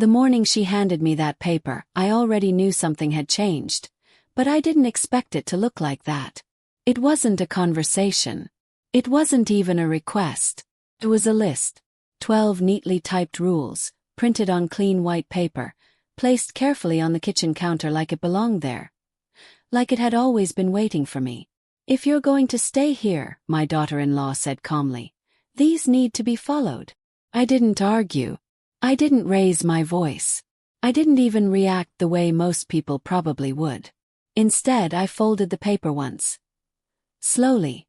The morning she handed me that paper, I already knew something had changed, but I didn't expect it to look like that. It wasn't a conversation. It wasn't even a request. It was a list. 12 neatly typed rules, printed on clean white paper, placed carefully on the kitchen counter like it belonged there. Like it had always been waiting for me. "If you're going to stay here," my daughter-in-law said calmly, "these need to be followed." I didn't argue. I didn't raise my voice. I didn't even react the way most people probably would. Instead, I folded the paper once. Slowly.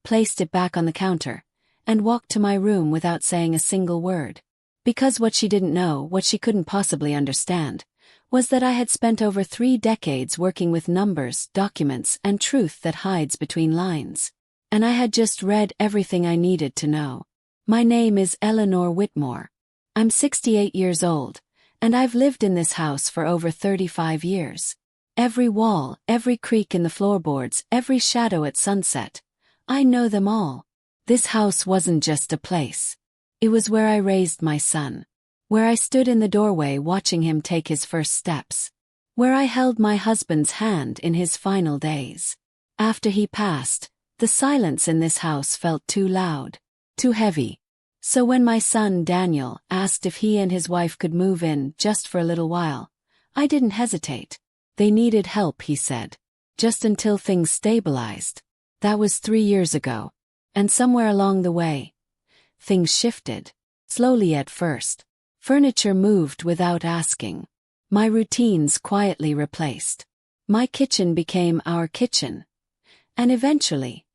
Placed it back on the counter, and walked to my room without saying a single word. Because what she didn't know, what she couldn't possibly understand, was that I had spent over 3 decades working with numbers, documents, and truth that hides between lines. And I had just read everything I needed to know. My name is Eleanor Whitmore. I'm 68 years old, and I've lived in this house for over 35 years. Every wall, every creak in the floorboards, every shadow at sunset. I know them all. This house wasn't just a place. It was where I raised my son. Where I stood in the doorway watching him take his first steps. Where I held my husband's hand in his final days. After he passed, the silence in this house felt too loud, too heavy. So when my son Daniel asked if he and his wife could move in just for a little while, I didn't hesitate. They needed help, he said. Just until things stabilized. That was 3 years ago. And somewhere along the way, things shifted. Slowly at first. Furniture moved without asking. My routines quietly replaced. My kitchen became our kitchen. And eventually,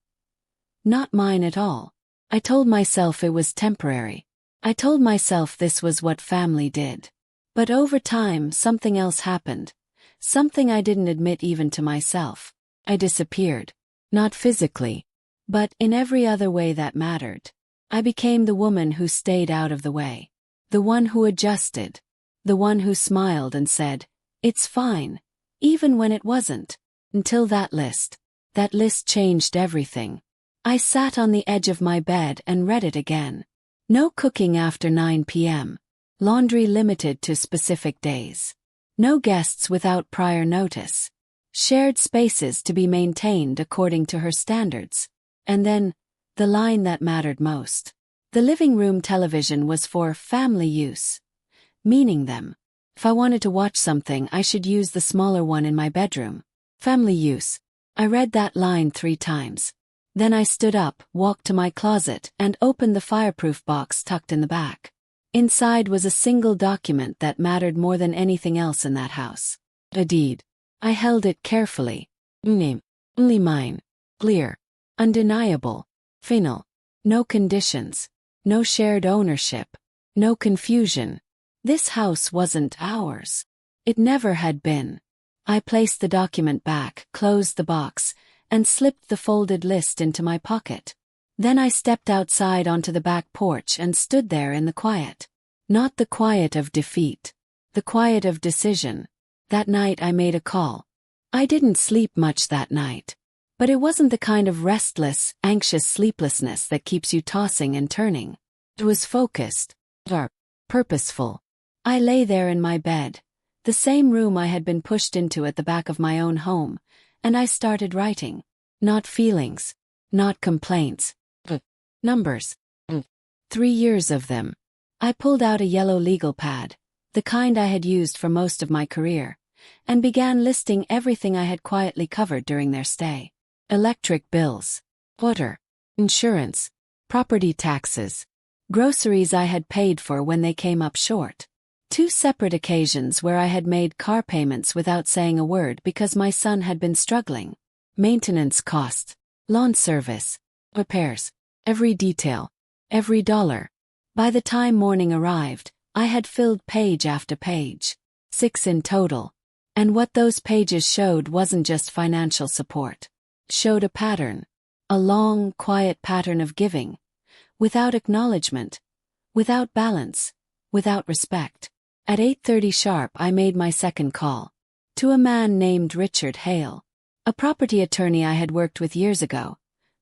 not mine at all. I told myself it was temporary. I told myself this was what family did. But over time, something else happened. Something I didn't admit even to myself. I disappeared. Not physically, but in every other way that mattered. I became the woman who stayed out of the way. The one who adjusted. The one who smiled and said, "It's fine," even when it wasn't. Until that list. That list changed everything. I sat on the edge of my bed and read it again. No cooking after 9 p.m. Laundry limited to specific days. No guests without prior notice. Shared spaces to be maintained according to her standards. And then, the line that mattered most. The living room television was for family use. Meaning them. If I wanted to watch something, I should use the smaller one in my bedroom. Family use. I read that line 3 times. Then I stood up, walked to my closet, and opened the fireproof box tucked in the back. Inside was a single document that mattered more than anything else in that house. A deed. I held it carefully. Name. Only mine. Clear. Undeniable. Final. No conditions. No shared ownership. No confusion. This house wasn't ours. It never had been. I placed the document back, closed the box, and slipped the folded list into my pocket. Then I stepped outside onto the back porch and stood there in the quiet. Not the quiet of defeat. The quiet of decision. That night I made a call. I didn't sleep much that night. But it wasn't the kind of restless, anxious sleeplessness that keeps you tossing and turning. It was focused. Or purposeful. I lay there in my bed. The same room I had been pushed into at the back of my own home. And I started writing. Not feelings. Not complaints. But numbers. 3 years of them. I pulled out a yellow legal pad, the kind I had used for most of my career, and began listing everything I had quietly covered during their stay. Electric bills. Water. Insurance. Property taxes. Groceries I had paid for when they came up short. 2 separate occasions where I had made car payments without saying a word because my son had been struggling. Maintenance costs. Lawn service. Repairs. Every detail. Every dollar. By the time morning arrived, I had filled page after page. 6 in total. And what those pages showed wasn't just financial support. It showed a pattern. A long, quiet pattern of giving. Without acknowledgement. Without balance. Without respect. At 8:30 sharp I made my second call. To a man named Richard Hale. A property attorney I had worked with years ago.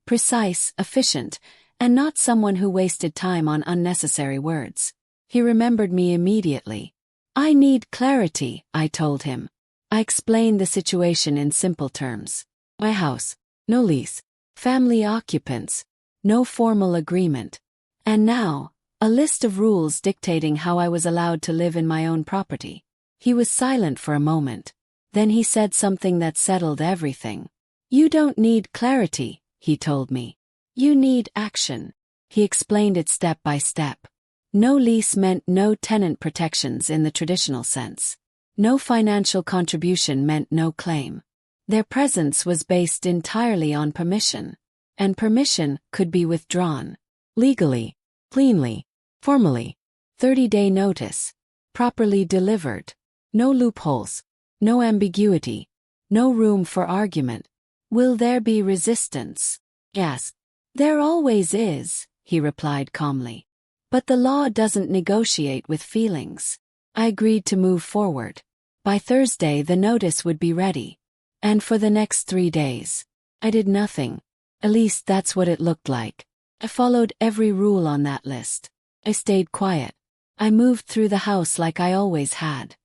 Precise, efficient, and not someone who wasted time on unnecessary words. He remembered me immediately. I need clarity, I told him. I explained the situation in simple terms. My house, no lease, family occupants, no formal agreement. And now, a list of rules dictating how I was allowed to live in my own property. He was silent for a moment. Then he said something that settled everything. You don't need clarity, he told me. You need action. He explained it step by step. No lease meant no tenant protections in the traditional sense. No financial contribution meant no claim. Their presence was based entirely on permission. And permission could be withdrawn. Legally, cleanly, formally. 30-day notice. Properly delivered. No loopholes. No ambiguity. No room for argument. Will there be resistance? Yes. There always is, he replied calmly. But the law doesn't negotiate with feelings. I agreed to move forward. By Thursday the notice would be ready. And for the next 3 days, I did nothing. At least that's what it looked like. I followed every rule on that list. I stayed quiet. I moved through the house like I always had.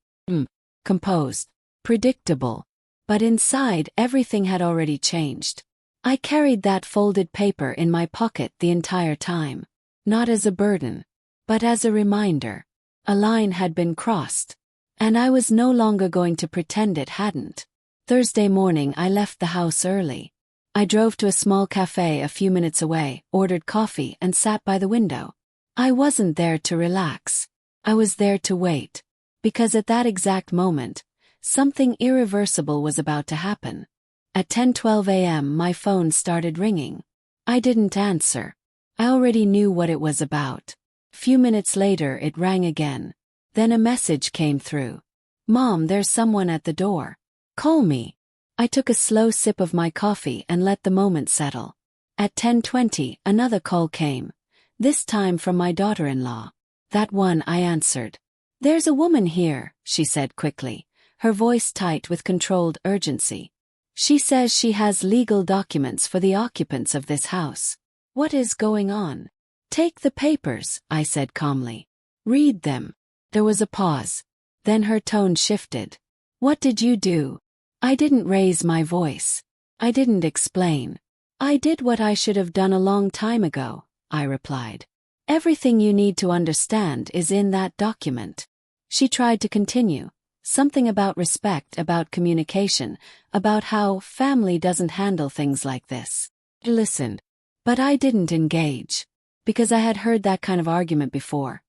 Composed. Predictable. But inside everything had already changed. I carried that folded paper in my pocket the entire time. Not as a burden, but as a reminder. A line had been crossed. And I was no longer going to pretend it hadn't. Thursday morning I left the house early. I drove to a small cafe a few minutes away, ordered coffee and sat by the window. I wasn't there to relax. I was there to wait. Because at that exact moment, something irreversible was about to happen. At 10:12 a.m. my phone started ringing. I didn't answer. I already knew what it was about. Few minutes later it rang again. Then a message came through. Mom, there's someone at the door. Call me. I took a slow sip of my coffee and let the moment settle. At 10:20 another call came. This time from my daughter-in-law. That one I answered. There's a woman here, she said quickly, her voice tight with controlled urgency. She says she has legal documents for the occupants of this house. What is going on? Take the papers, I said calmly. Read them. There was a pause. Then her tone shifted. What did you do? I didn't raise my voice. I didn't explain. I did what I should have done a long time ago, I replied. Everything you need to understand is in that document. She tried to continue. Something about respect, about communication, about how family doesn't handle things like this. I listened. But I didn't engage. Because I had heard that kind of argument before.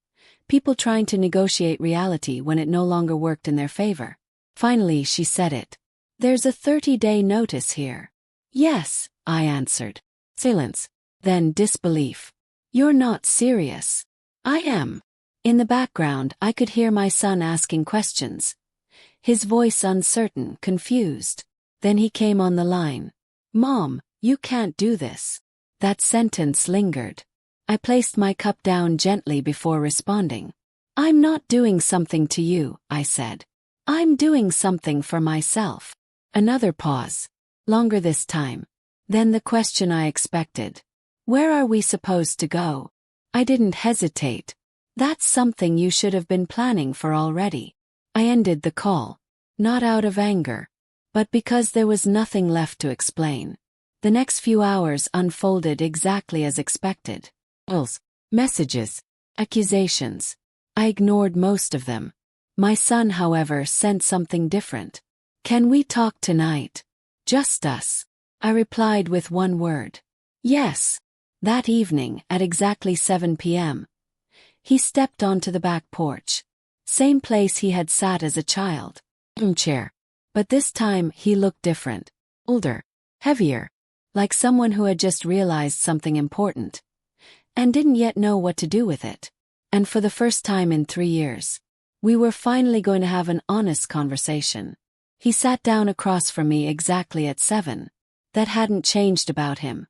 People trying to negotiate reality when it no longer worked in their favor. Finally she said it. There's a 30-day notice here. Yes, I answered. Silence. Then disbelief. You're not serious. I am. In the background I could hear my son asking questions. His voice uncertain, confused. Then he came on the line. Mom, you can't do this. That sentence lingered. I placed my cup down gently before responding. I'm not doing something to you, I said. I'm doing something for myself. Another pause. Longer this time. Then the question I expected. Where are we supposed to go? I didn't hesitate. That's something you should have been planning for already. I ended the call. Not out of anger. But because there was nothing left to explain. The next few hours unfolded exactly as expected. Calls, messages, accusations. I ignored most of them. My son, however, sent something different. Can we talk tonight? Just us. I replied with one word. Yes. That evening, at exactly 7 p.m., he stepped onto the back porch. Same place he had sat as a child. Chair. But this time he looked different. Older. Heavier. Like someone who had just realized something important. And didn't yet know what to do with it. And for the first time in 3 years, we were finally going to have an honest conversation. He sat down across from me exactly at 7. That hadn't changed about him.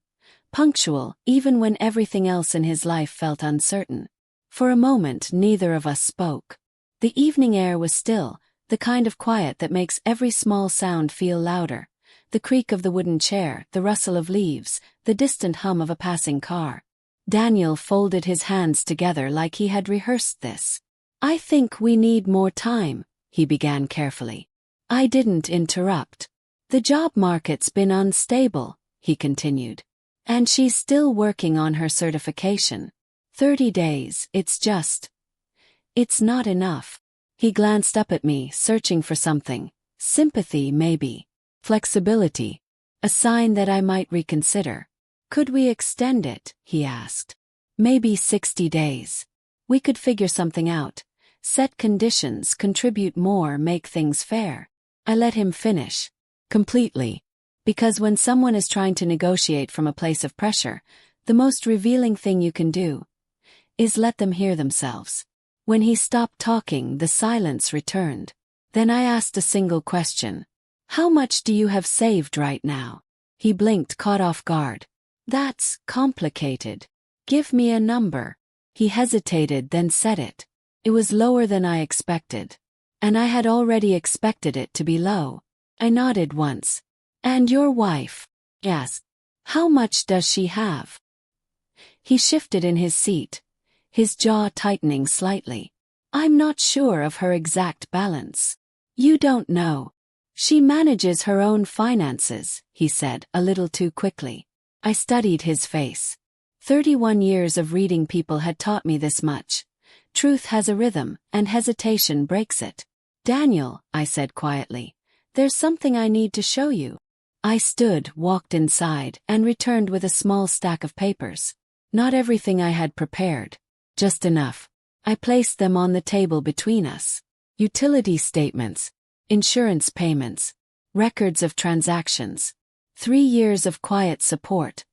Punctual, even when everything else in his life felt uncertain. For a moment neither of us spoke. The evening air was still, the kind of quiet that makes every small sound feel louder. The creak of the wooden chair, the rustle of leaves, the distant hum of a passing car. Daniel folded his hands together like he had rehearsed this. I think we need more time, he began carefully. I didn't interrupt. The job market's been unstable, he continued. And she's still working on her certification. 30 days, it's not enough. He glanced up at me, searching for something. Sympathy, maybe. Flexibility. A sign that I might reconsider. Could we extend it, he asked. Maybe 60 days. We could figure something out. Set conditions, contribute more, make things fair. I let him finish. Completely. Because when someone is trying to negotiate from a place of pressure, the most revealing thing you can do is let them hear themselves. When he stopped talking, the silence returned. Then I asked a single question. How much do you have saved right now? He blinked, caught off guard. That's complicated. Give me a number. He hesitated, then said it. It was lower than I expected. And I had already expected it to be low. I nodded once. And your wife? Yes. How much does she have? He shifted in his seat, his jaw tightening slightly. I'm not sure of her exact balance. You don't know. She manages her own finances, he said, a little too quickly. I studied his face. 31 years of reading people had taught me this much. Truth has a rhythm, and hesitation breaks it. Daniel, I said quietly, there's something I need to show you. I stood, walked inside, and returned with a small stack of papers. Not everything I had prepared. Just enough. I placed them on the table between us. Utility statements, insurance payments, records of transactions. 3 years of quiet support.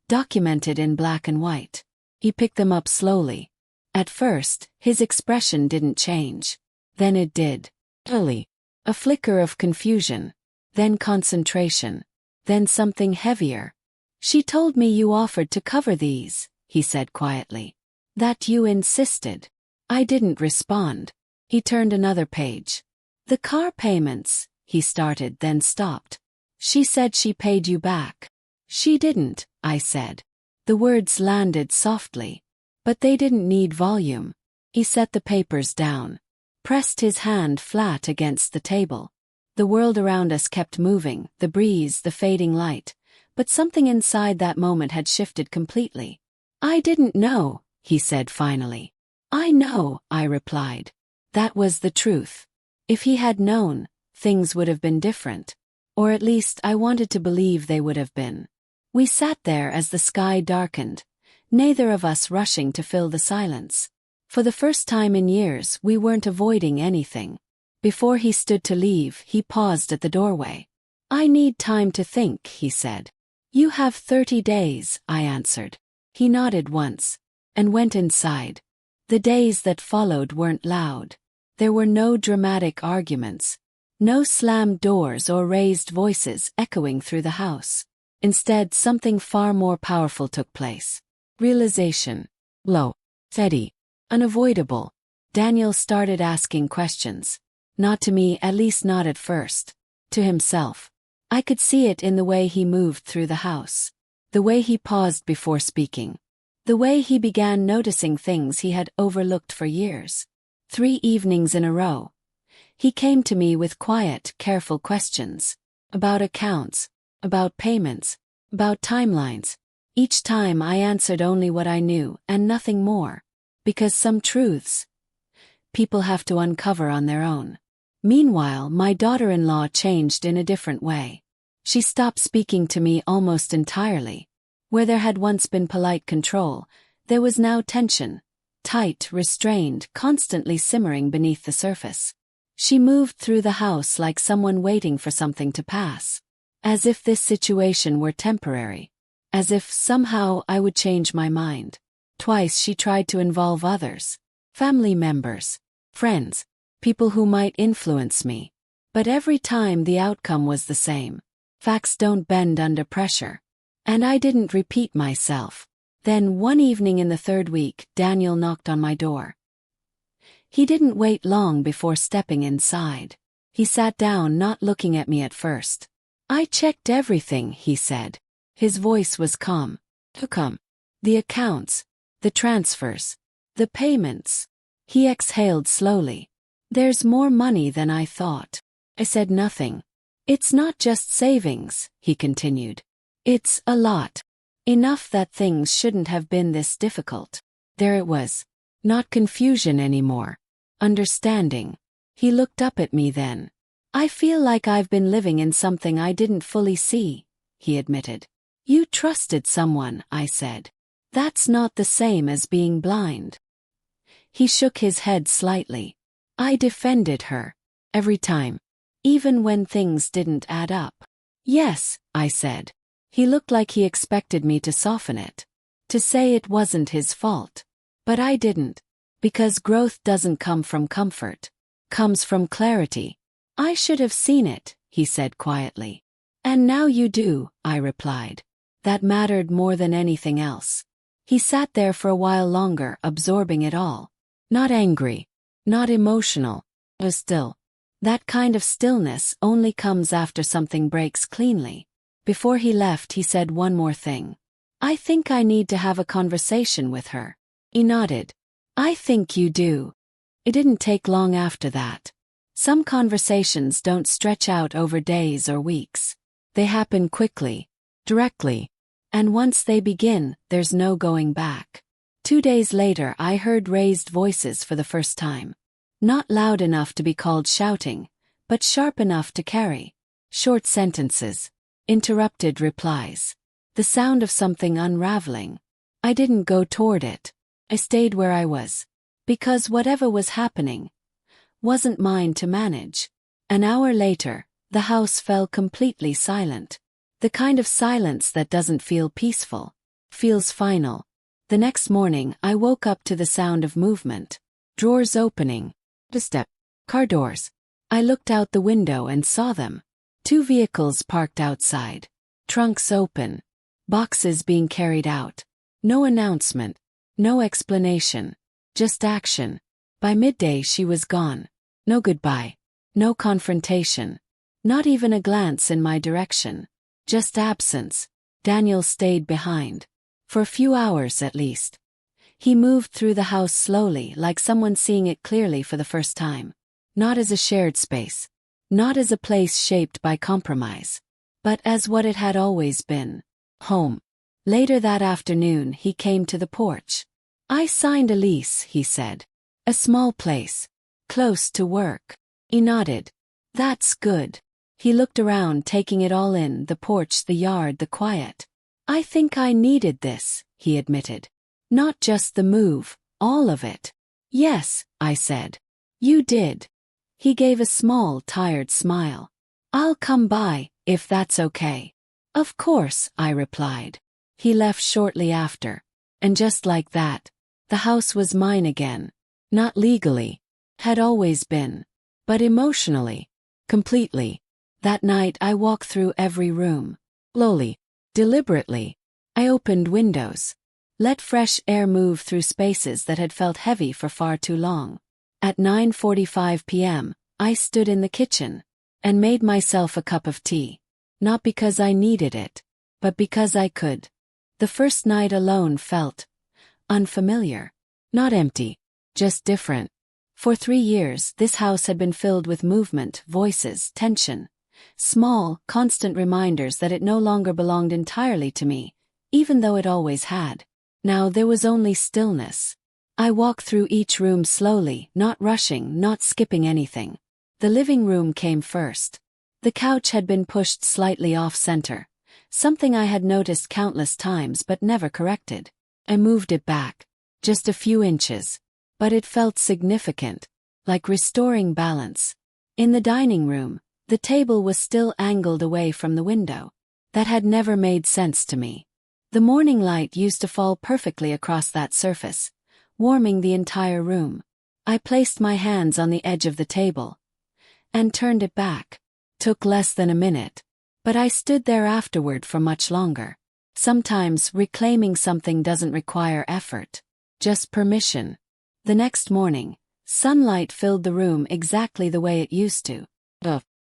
Documented in black and white. He picked them up slowly. At first, his expression didn't change. Then it did. A flicker of confusion. Then concentration. Then something heavier. She told me you offered to cover these, he said quietly. That you insisted. I didn't respond. He turned another page. The car payments, he started, then stopped. She said she paid you back. She didn't, I said. The words landed softly. But they didn't need volume. He set the papers down. Pressed his hand flat against the table. The world around us kept moving, the breeze, the fading light. But something inside that moment had shifted completely. I didn't know, he said finally. I know, I replied. That was the truth. If he had known, things would have been different. Or at least I wanted to believe they would have been. We sat there as the sky darkened, neither of us rushing to fill the silence. For the first time in years, we weren't avoiding anything. Before he stood to leave, he paused at the doorway. I need time to think, he said. You have 30 days, I answered. He nodded once, and went inside. The days that followed weren't loud. There were no dramatic arguments. No slammed doors or raised voices echoing through the house. Instead, something far more powerful took place. Realization. Low. Steady. Unavoidable. Daniel started asking questions. Not to me, at least not at first. To himself. I could see it in the way he moved through the house. The way he paused before speaking. The way he began noticing things he had overlooked for years. 3 evenings in a row. He came to me with quiet, careful questions. About accounts. About payments. About timelines. Each time I answered only what I knew and nothing more. Because some truths people have to uncover on their own. Meanwhile, my daughter-in-law changed in a different way. She stopped speaking to me almost entirely. Where there had once been polite control, there was now tension. Tight, restrained, constantly simmering beneath the surface. She moved through the house like someone waiting for something to pass. As if this situation were temporary. As if somehow I would change my mind. Twice she tried to involve others. Family members. Friends. People who might influence me. But every time the outcome was the same. Facts don't bend under pressure. And I didn't repeat myself. Then one evening in the 3rd week, Daniel knocked on my door. He didn't wait long before stepping inside. He sat down, not looking at me at first. I checked everything, he said. His voice was calm. The accounts. The transfers. The payments. He exhaled slowly. There's more money than I thought. I said nothing. It's not just savings, he continued. It's a lot. Enough that things shouldn't have been this difficult. There it was. Not confusion anymore. Understanding. He looked up at me then. I feel like I've been living in something I didn't fully see, he admitted. You trusted someone, I said. That's not the same as being blind. He shook his head slightly. I defended her. Every time. Even when things didn't add up. Yes, I said. He looked like he expected me to soften it. To say it wasn't his fault. But I didn't. Because growth doesn't come from comfort. Comes from clarity. I should have seen it, he said quietly. And now you do, I replied. That mattered more than anything else. He sat there for a while longer, absorbing it all. Not angry. Not emotional. But still. That kind of stillness only comes after something breaks cleanly. Before he left, he said one more thing. I think I need to have a conversation with her. He nodded. I think you do. It didn't take long after that. Some conversations don't stretch out over days or weeks. They happen quickly, directly. And once they begin, there's no going back. 2 days later, I heard raised voices for the first time. Not loud enough to be called shouting, but sharp enough to carry. Short sentences. Interrupted replies. The sound of something unraveling. I didn't go toward it. I stayed where I was. Because whatever was happening wasn't mine to manage. An hour later, the house fell completely silent. The kind of silence that doesn't feel peaceful. Feels final. The next morning, I woke up to the sound of movement. Drawers opening. A step. Car doors. I looked out the window and saw them. 2 vehicles parked outside. Trunks open. Boxes being carried out. No announcement. No explanation. Just action. By midday she was gone. No goodbye. No confrontation. Not even a glance in my direction. Just absence. Daniel stayed behind. For a few hours at least. He moved through the house slowly, like someone seeing it clearly for the first time. Not as a shared space. Not as a place shaped by compromise. But as what it had always been. Home. Later that afternoon he came to the porch. I signed a lease, he said. A small place. Close to work. He nodded. That's good. He looked around, taking it all in, the porch, the yard, the quiet. I think I needed this, he admitted. Not just the move, all of it. Yes, I said. You did. He gave a small, tired smile. I'll come by, if that's okay. Of course, I replied. He left shortly after. And just like that, the house was mine again. Not legally. Had always been. But emotionally. Completely. That night I walked through every room. Slowly. Deliberately. I opened windows. Let fresh air move through spaces that had felt heavy for far too long. At 9:45 p.m., I stood in the kitchen. And made myself a cup of tea. Not because I needed it. But because I could. The first night alone felt unfamiliar. Not empty. Just different. For 3 years, this house had been filled with movement, voices, tension. Small, constant reminders that it no longer belonged entirely to me, even though it always had. Now there was only stillness. I walked through each room slowly, not rushing, not skipping anything. The living room came first. The couch had been pushed slightly off-center, something I had noticed countless times but never corrected. I moved it back, just a few inches. But it felt significant, like restoring balance. In the dining room, the table was still angled away from the window. That had never made sense to me. The morning light used to fall perfectly across that surface, warming the entire room. I placed my hands on the edge of the table and turned it back. Took less than a minute, but I stood there afterward for much longer. Sometimes reclaiming something doesn't require effort, just permission. The next morning, sunlight filled the room exactly the way it used to.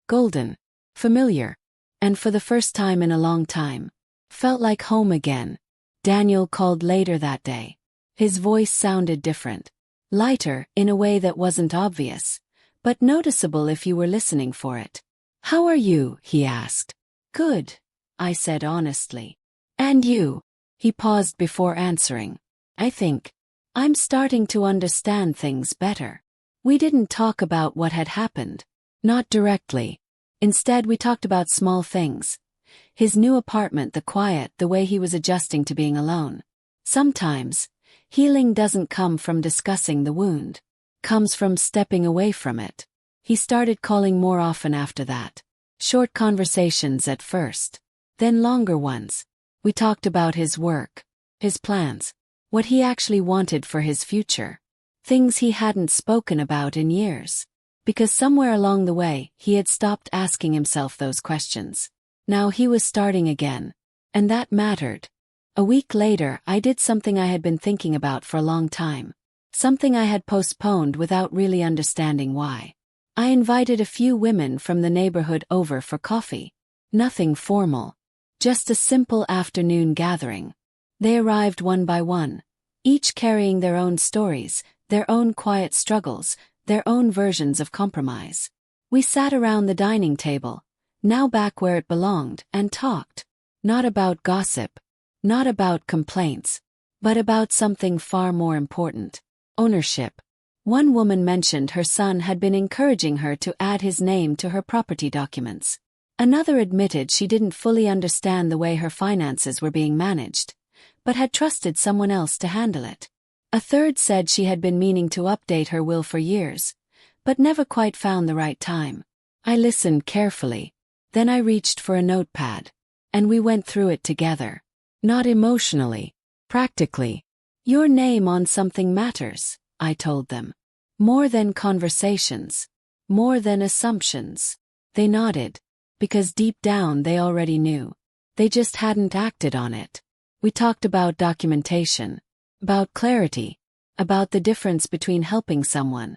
Golden. Familiar. And for the first time in a long time, felt like home again. Daniel called later that day. His voice sounded different. Lighter, in a way that wasn't obvious, but noticeable if you were listening for it. "How are you?" he asked. "Good," I said honestly. "And you?" He paused before answering. "I think I'm starting to understand things better." We didn't talk about what had happened. Not directly. Instead, we talked about small things. His new apartment, the quiet, the way he was adjusting to being alone. Sometimes, healing doesn't come from discussing the wound. Comes from stepping away from it. He started calling more often after that. Short conversations at first. Then longer ones. We talked about his work. His plans. What he actually wanted for his future. Things he hadn't spoken about in years. Because somewhere along the way, he had stopped asking himself those questions. Now he was starting again. And that mattered. A week later, I did something I had been thinking about for a long time. Something I had postponed without really understanding why. I invited a few women from the neighborhood over for coffee. Nothing formal. Just a simple afternoon gathering. They arrived one by one, each carrying their own stories, their own quiet struggles, their own versions of compromise. We sat around the dining table, now back where it belonged, and talked. Not about gossip. Not about complaints. But about something far more important. Ownership. One woman mentioned her son had been encouraging her to add his name to her property documents. Another admitted she didn't fully understand the way her finances were being managed, but had trusted someone else to handle it. A third said she had been meaning to update her will for years, but never quite found the right time. I listened carefully. Then I reached for a notepad. And we went through it together. Not emotionally. Practically. Your name on something matters, I told them. More than conversations. More than assumptions. They nodded. Because deep down they already knew. They just hadn't acted on it. We talked about documentation. About clarity. About the difference between helping someone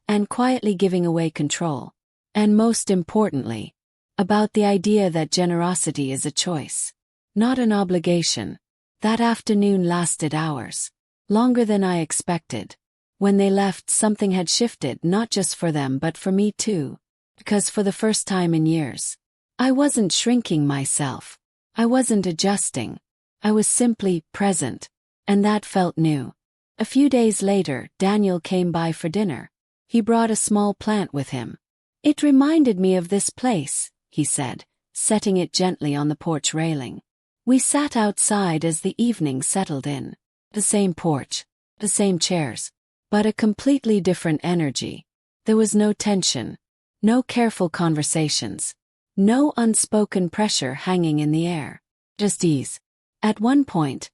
and quietly giving away control. And most importantly, about the idea that generosity is a choice, not an obligation. That afternoon lasted hours. Longer than I expected. When they left, something had shifted, not just for them but for me too. Because for the first time in years, I wasn't shrinking myself. I wasn't adjusting. I was simply present. And that felt new. A few days later, Daniel came by for dinner. He brought a small plant with him. "It reminded me of this place," he said, setting it gently on the porch railing. We sat outside as the evening settled in. The same porch, the same chairs, but a completely different energy. There was no tension, no careful conversations, no unspoken pressure hanging in the air. Just ease. At one point,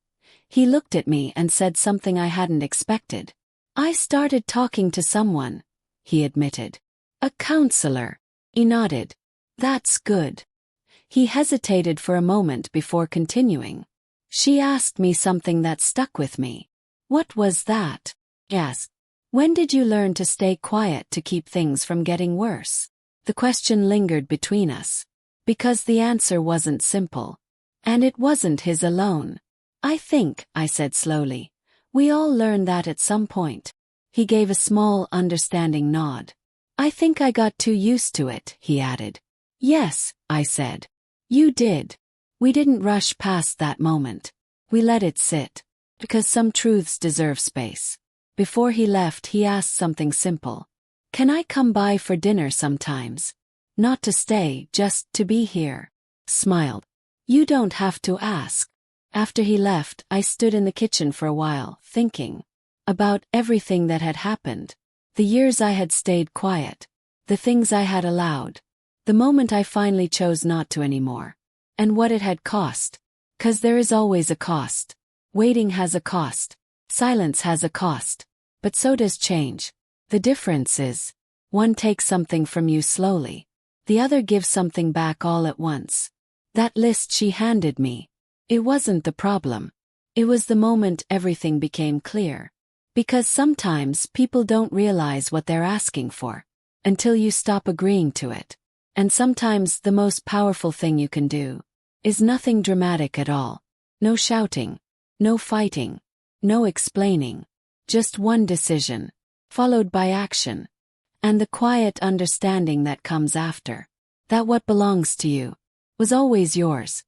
he looked at me and said something I hadn't expected. "I started talking to someone," he admitted. "A counselor." He nodded. "That's good." He hesitated for a moment before continuing. "She asked me something that stuck with me." "What was that?" I asked. "When did you learn to stay quiet to keep things from getting worse?" The question lingered between us. Because the answer wasn't simple. And it wasn't his alone. "I think," I said slowly, "we all learn that at some point." He gave a small, understanding nod. "I think I got too used to it," he added. "Yes," I said. "You did." We didn't rush past that moment. We let it sit. Because some truths deserve space. Before he left, he asked something simple. "Can I come by for dinner sometimes? Not to stay, just to be here." Smiled. "You don't have to ask." After he left, I stood in the kitchen for a while, thinking about everything that had happened. The years I had stayed quiet. The things I had allowed. The moment I finally chose not to anymore. And what it had cost. 'Cause there is always a cost. Waiting has a cost. Silence has a cost. But so does change. The difference is, one takes something from you slowly. The other gives something back all at once. That list she handed me. It wasn't the problem. It was the moment everything became clear. Because sometimes people don't realize what they're asking for until you stop agreeing to it. And sometimes the most powerful thing you can do is nothing dramatic at all. No shouting, no fighting, no explaining. Just one decision, followed by action. And the quiet understanding that comes after. That what belongs to you was always yours.